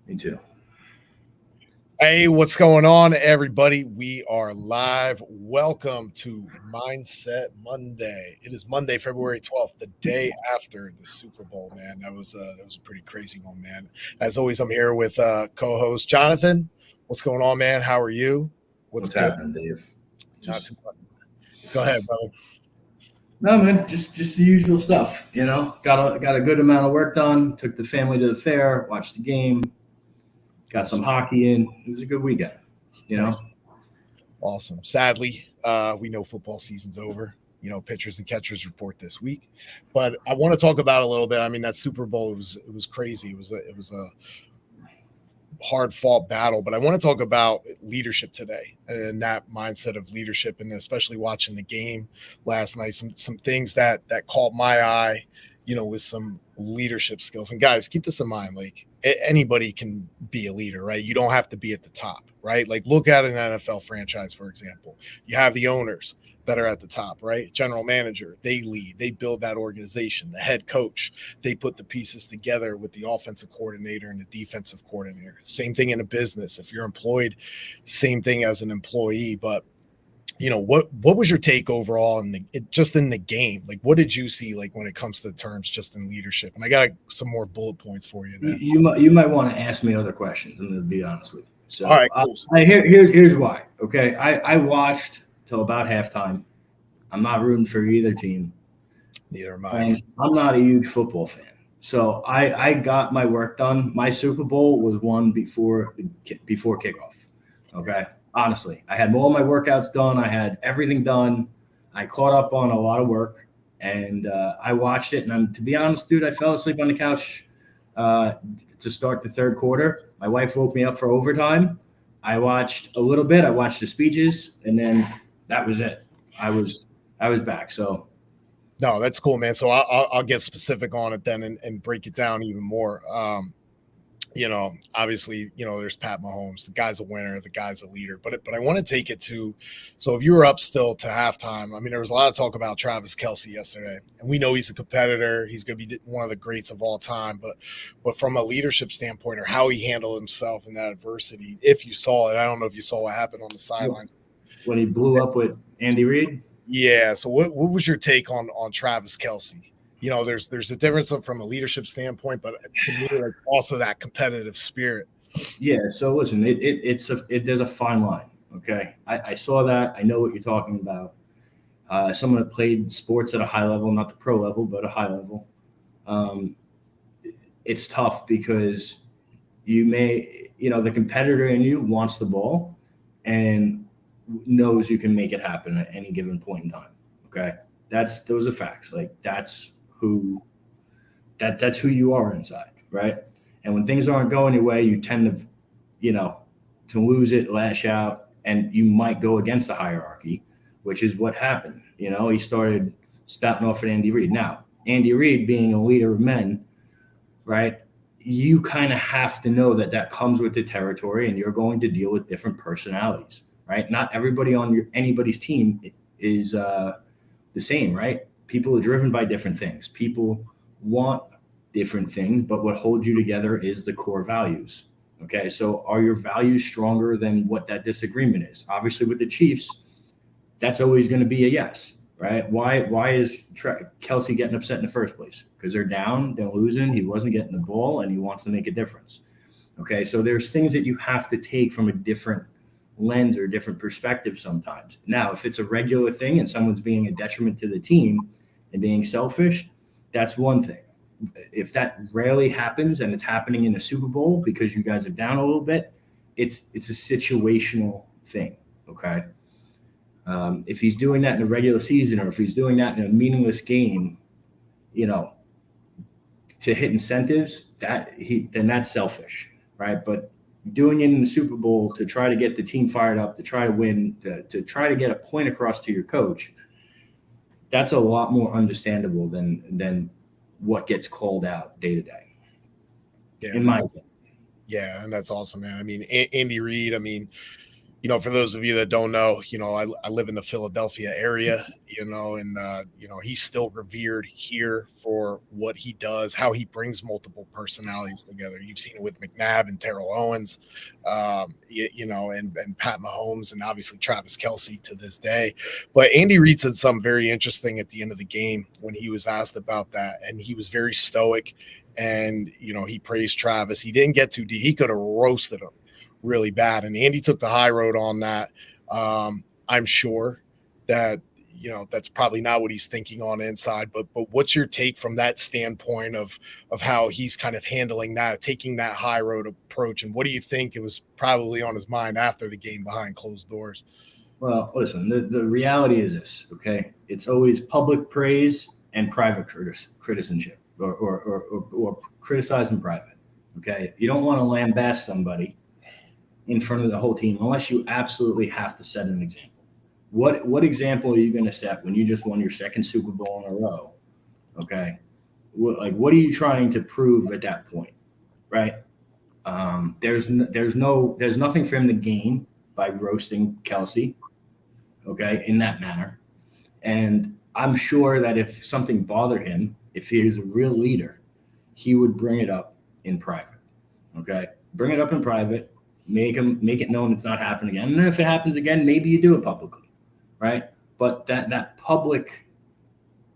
Me too. Hey, what's going on, everybody? We are live. Welcome to Mindset Monday. It is Monday, February 12th, the day after the Super Bowl, man. That was a pretty crazy one, man. As always, I'm here with co-host Jonathan. What's going on, man? How are you? What's good? happening, Dave? Not too much. Go ahead, brother. No, man, just the usual stuff. Got a good amount of work done. Took the family to the fair, watched the game, got some hockey in. It was a good weekend. You know, Nice. Awesome. Sadly, we know football season's over. Pitchers and catchers report this week, but I want to talk about it a little bit. I mean, that Super Bowl it was crazy. It was a hard fought battle, but I want to talk about leadership today and that mindset of leadership, and especially watching the game last night. Some things that caught my eye, with some leadership skills. And guys, keep this in mind: like anybody can be a leader, right? You don't have to be at the top, right? Like look at an NFL franchise, for example. You have the owners that are at the top, right? General manager, they lead, they build that organization. The head coach, they put the pieces together with the offensive coordinator and the defensive coordinator. Same thing in a business. If you're employed, same thing as an employee. But what was your take overall just in the game? Like, what did you see, like, when it comes to terms just in leadership? And I got some more bullet points for you then. you might want to ask me other questions. I'm going to be honest with you. So, All right, cool. here's why. Okay, I watched till about halftime. I'm not rooting for either team. Neither am I. And I'm not a huge football fan. So I got my work done. My Super Bowl was won before kickoff. Okay. Honestly, I had all my workouts done. I had everything done. I caught up on a lot of work, and I watched it. And to be honest, dude, I fell asleep on the couch uh, to start the third quarter. My wife woke me up for overtime. I watched a little bit. I watched the speeches, and then that was it. I was I was back. So No, that's cool, man. So I'll get specific on it then and break it down even more. Obviously, there's Pat Mahomes. The guy's a winner. The guy's a leader. But I want to take it to. So if you were up still to halftime, I mean, there was a lot of talk about Travis Kelce yesterday, and we know he's a competitor. He's going to be one of the greats of all time. But from a leadership standpoint, or how he handled himself in that adversity, if you saw it, I don't know if you saw what happened on the sideline when he blew up with Andy Reid. Yeah. So what was your take on Travis Kelce? There's a difference from a leadership standpoint, but to me, like also that competitive spirit. Yeah. So listen, there's a fine line. Okay, I saw that. I know what you're talking about. Someone that played sports at a high level, not the pro level, but a high level. Um, it's tough because the competitor in you wants the ball and knows you can make it happen at any given point in time. Okay, those are facts. Like that's who you are inside, right? And when things aren't going your way, you tend to, you know, to lose it, lash out, and you might go against the hierarchy, which is what happened. He started spouting off at Andy Reid. Now, Andy Reid being a leader of men, right? You kind of have to know that comes with the territory, and you're going to deal with different personalities, right? Not everybody on anybody's team is the same, right? People are driven by different things. People want different things, but what holds you together is the core values. Okay, so are your values stronger than what that disagreement is? Obviously, with the Chiefs, that's always going to be a yes, right? Why is Kelsey getting upset in the first place? Because they're down, they're losing. He wasn't getting the ball, and he wants to make a difference. Okay, so there's things that you have to take from a different lens or different perspective sometimes. Now, if it's a regular thing and someone's being a detriment to the team and being selfish, that's one thing. If that rarely happens and it's happening in a Super Bowl because you guys are down a little bit, it's a situational thing. Okay. If he's doing that in a regular season or if he's doing that in a meaningless game, you know, to hit incentives, then that's selfish, right? But doing it in the Super Bowl to try to get the team fired up, to try to win, to try to get a point across to your coach, that's a lot more understandable than what gets called out day to day. Yeah, In my opinion. yeah, and that's awesome, man. I mean, Andy Reid. I mean, for those of you that don't know, I live in the Philadelphia area, and he's still revered here for what he does, how he brings multiple personalities together. You've seen it with McNabb and Terrell Owens, and Pat Mahomes, and obviously Travis Kelce to this day. But Andy Reid said something very interesting at the end of the game when he was asked about that, and he was very stoic, and he praised Travis. He didn't get too deep. He could have roasted him really bad, and Andy took the high road on that. I'm sure that that's probably not what he's thinking on the inside, but what's your take from that standpoint of how he's kind of handling that, taking that high road approach, and what do you think it was probably on his mind after the game behind closed doors? Well, listen, the reality is this, okay? It's always public praise and private criticism, or criticize in private, okay? You don't want to lambaste somebody in front of the whole team unless you absolutely have to set an example. What example are you going to set when you just won your second Super Bowl in a row? Okay, what are you trying to prove at that point, right? There's nothing for him to gain by roasting Kelce, okay, in that manner. And I'm sure that if something bothered him, if he is a real leader, he would bring it up in private. Okay, bring it up in private. Make it known it's not happening again. And then if it happens again, maybe you do it publicly, right? But that public,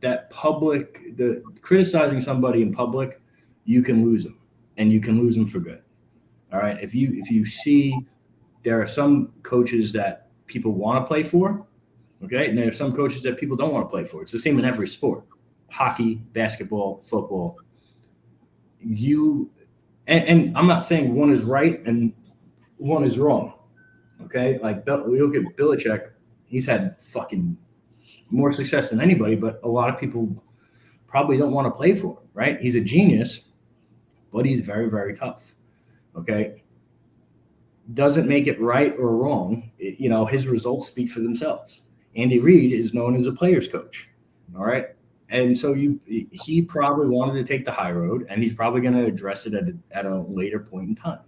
the criticizing somebody in public, you can lose them, and you can lose them for good. All right. If you see there are some coaches that people want to play for, okay, and there are some coaches that people don't want to play for. It's the same in every sport: hockey, basketball, football. And I'm not saying one is right and one is wrong. Okay, like we look at Belichick, he's had fucking more success than anybody, but a lot of people probably don't want to play for him, right? He's a genius, but he's very, very tough. Okay, doesn't make it right or wrong. His results speak for themselves. Andy Reid is known as a player's coach. All right. And so he probably wanted to take the high road, and he's probably going to address it at a later point in time.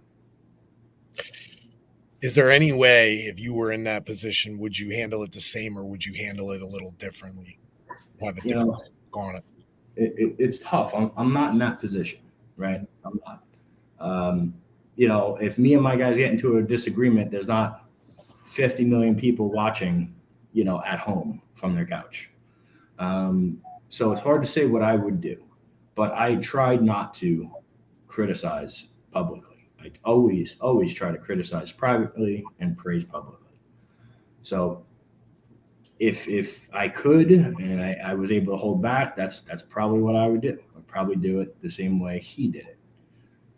Is there any way, if you were in that position, would you handle it the same, or would you handle it a little differently? Have a different take on it? It's tough. I'm not in that position, right? I'm not. If me and my guys get into a disagreement, there's not 50 million people watching, at home from their couch. So it's hard to say what I would do, but I tried not to criticize publicly. I always try to criticize privately and praise publicly. So if I could and I was able to hold back, that's probably what I would do. I'd probably do it the same way he did it,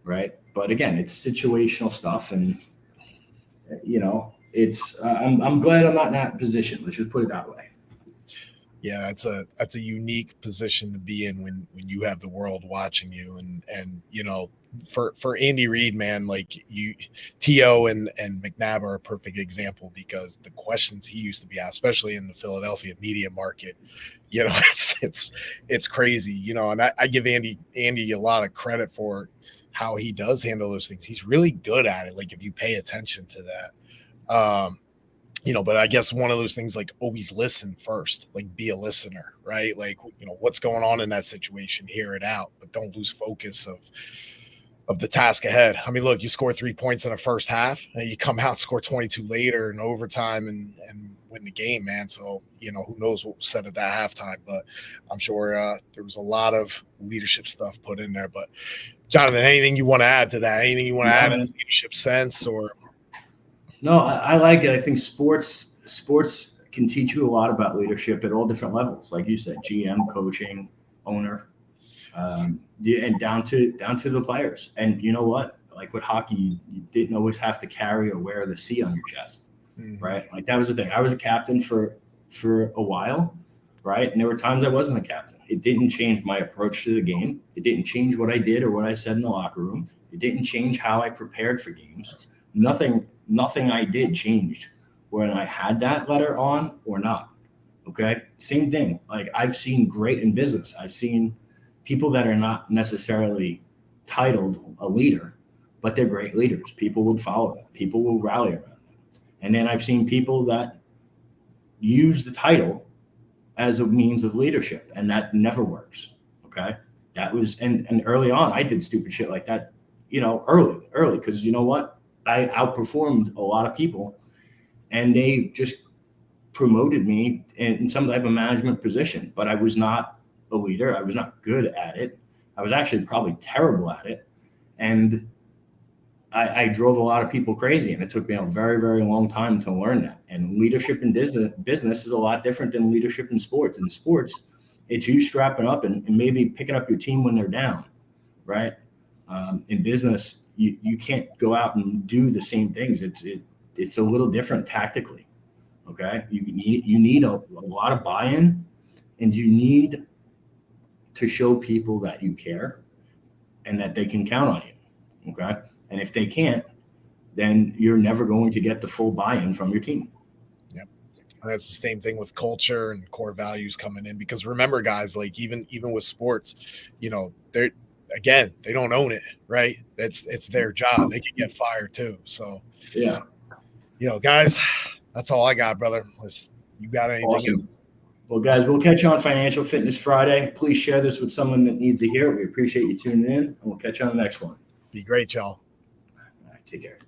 right? But again, it's situational stuff, and it's I'm glad I'm not in that position. Let's just put it that way. Yeah, that's a unique position to be in when you have the world watching you, and for Andy Reid, man, like T.O. and McNabb are a perfect example, because the questions he used to be asked, especially in the Philadelphia media market, it's crazy, and I give Andy a lot of credit for how he does handle those things. He's really good at it. Like, if you pay attention to that, but I guess one of those things, like, always listen first, like, be a listener, right? Like, what's going on in that situation, hear it out, but don't lose focus of the task ahead. I mean, look, you score 3 points in the first half, and you come out and score 22 later in overtime and win the game, man. So, who knows what was said at that halftime, but I'm sure there was a lot of leadership stuff put in there. But Jonathan, anything you want to add to that? Anything you want to add in leadership sense, or? No, I like it. I think sports can teach you a lot about leadership at all different levels. Like you said, GM, coaching, owner, and down to the players. And you know what? Like with hockey, you didn't always have to carry or wear the C on your chest, right? Like that was the thing. I was a captain for a while, right? And there were times I wasn't a captain. It didn't change my approach to the game. It didn't change what I did or what I said in the locker room. It didn't change how I prepared for games. Nothing I did changed when I had that letter on or not. Okay. Same thing. Like, I've seen great in business. I've seen people that are not necessarily titled a leader, but they're great leaders. People would follow them. People will rally around them. And then I've seen people that use the title as a means of leadership, and that never works. Okay. That was, and early on, I did stupid shit like that, early, because you know what? I outperformed a lot of people, and they just promoted me in some type of management position, but I was not a leader. I was not good at it. I was actually probably terrible at it. And I drove a lot of people crazy, and it took me a very, very long time to learn that. And leadership in business is a lot different than leadership in sports. In sports, it's you strapping up and maybe picking up your team when they're down, right? In business, you can't go out and do the same things. It's a little different tactically. Okay, you need a lot of buy-in, and you need to show people that you care and that they can count on you. Okay, and if they can't, then you're never going to get the full buy-in from your team. Yep. And that's the same thing with culture and core values coming in, because remember, guys, like even with sports, they don't own it, right? It's their job. They can get fired too. So yeah, guys, that's all I got, brother. You got anything? Awesome. Well, guys, we'll catch you on Financial Fitness Friday. Please share this with someone that needs to hear it. We appreciate you tuning in, and we'll catch you on the next one. Be great, y'all. All right, take care.